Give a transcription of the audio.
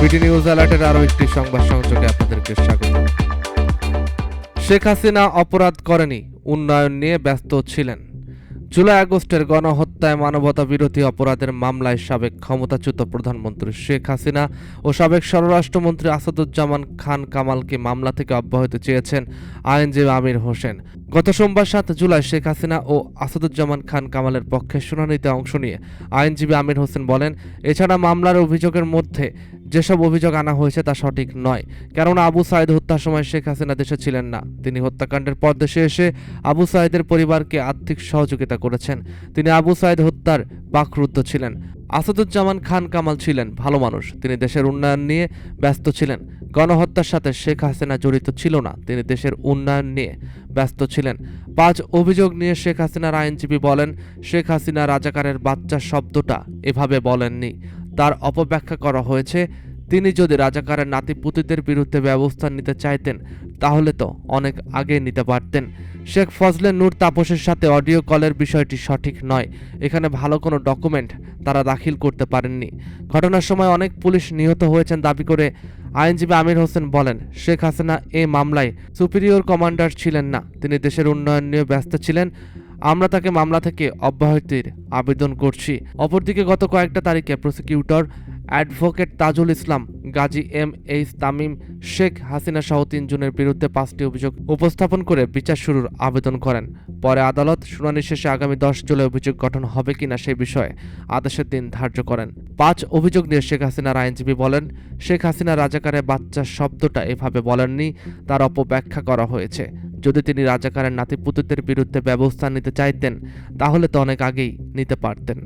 BD news অ্যালার্টের আরও একটি সংবাদ সংযোগে আপনাদেরকে স্বাগত। শেখ হাসিনা অপরাধ করেনি, উন্নয়ন নিয়ে ব্যস্ত ছিলেন। জুলাই আগস্টের গণহত্যায় মানবতা বিরোধী অপরাধের মামলায় সাবেক ক্ষমতাচ্যুত প্রধানমন্ত্রী শেখ হাসিনা ও সাবেক স্বরাষ্ট্রমন্ত্রী আসাদুজ্জামান খান কামালকে মামলা থেকে অব্যাহতি চেয়েছেন আইনজীবী আমির হোসেন। গত সোমবার 7 জুলাই শেখ হাসিনা ও আসাদুজ্জামান খান কামালের পক্ষে শুনানিতে অংশ নিয়ে আইনজীবী আমির হোসেন বলেন, এছাড়া মামলার অভিযোগের মধ্যে যেসব অভিযোগ আনা হয়েছে তা সঠিক নয়, কেননা আবু সাঈদ হত্যার সময় শেখ হাসিনা দেশে ছিলেন না। তিনি হত্যাকাণ্ডের পর দেশে এসে আবু সাঈদের পরিবারকে আর্থিক সহযোগিতা করেছেন। তিনি আবু সাঈদ হত্যার বাকরুদ্ধ ছিলেন। আসাদুজ্জামান খান কামাল ছিলেন ভালো মানুষ, তিনি দেশের উন্নয়ন নিয়ে ব্যস্ত ছিলেন। গণহত্যার সাথে শেখ হাসিনা জড়িত ছিল না, তিনি দেশের উন্নয়ন নিয়ে ব্যস্ত ছিলেন। 5 অভিযোগ নিয়ে শেখ হাসিনার আইনজীবী বলেন, শেখ হাসিনা রাজাকারের বাচ্চা শব্দটা এভাবে বলেননি, তার অপব্যাখ্যা করা হয়েছে। তিনি যদি রাজাকারের নাতিপুতিদের বিরুদ্ধে ব্যবস্থা নিতে চাইতেন তাহলে তো অনেক আগে নিতে পারতেন। শেখ ফজলে নূর তাপসের সাথে অডিও কলের বিষয়টি সঠিক নয়, এখানে ভালো কোনো ডকুমেন্ট তারা দাখিল করতে পারেননি। ঘটনার সময় অনেক পুলিশ নিহত হয়েছেন দাবি করে আইনজীবী আমির হোসেন বলেন, শেখ হাসিনা এই মামলায় সুপিরিয়র কমান্ডার ছিলেন না, তিনি দেশের উন্নয়ন নিয়ে ব্যস্ত ছিলেন। আমরা তাকে মামলা থেকে অব্যাহতির আবেদন করছি। অপরদিকে গত কয়েকটা তারিখে prosecutor advocate Tajul Islam Gazi MH Tamim Sheikh Hasina সহ 3 জনের বিরুদ্ধে 5টি অভিযোগ উপস্থাপন করে বিচার শুরুর আবেদন করেন। পরে আদালত শুনানি শেষে আগামী 10 জুলাই অভিযোগ গঠন হবে কিনা সেই বিষয়ে আদেশের দিন ধার্য করেন। 5 অভিযোগ নিয়ে শেখ হাসিনার আইনজীবী বলেন, শেখ হাসিনা রাজাকারের বাচ্চা শব্দটা এভাবে বলেননি, তার অপব্যাখ্যা করা হয়েছে। যদি তিনি রাজাকারের নাতিপুতিদের বিরুদ্ধে ব্যবস্থা নিতে চাইতেন তাহলে তো অনেক আগেই নিতে পারতেন।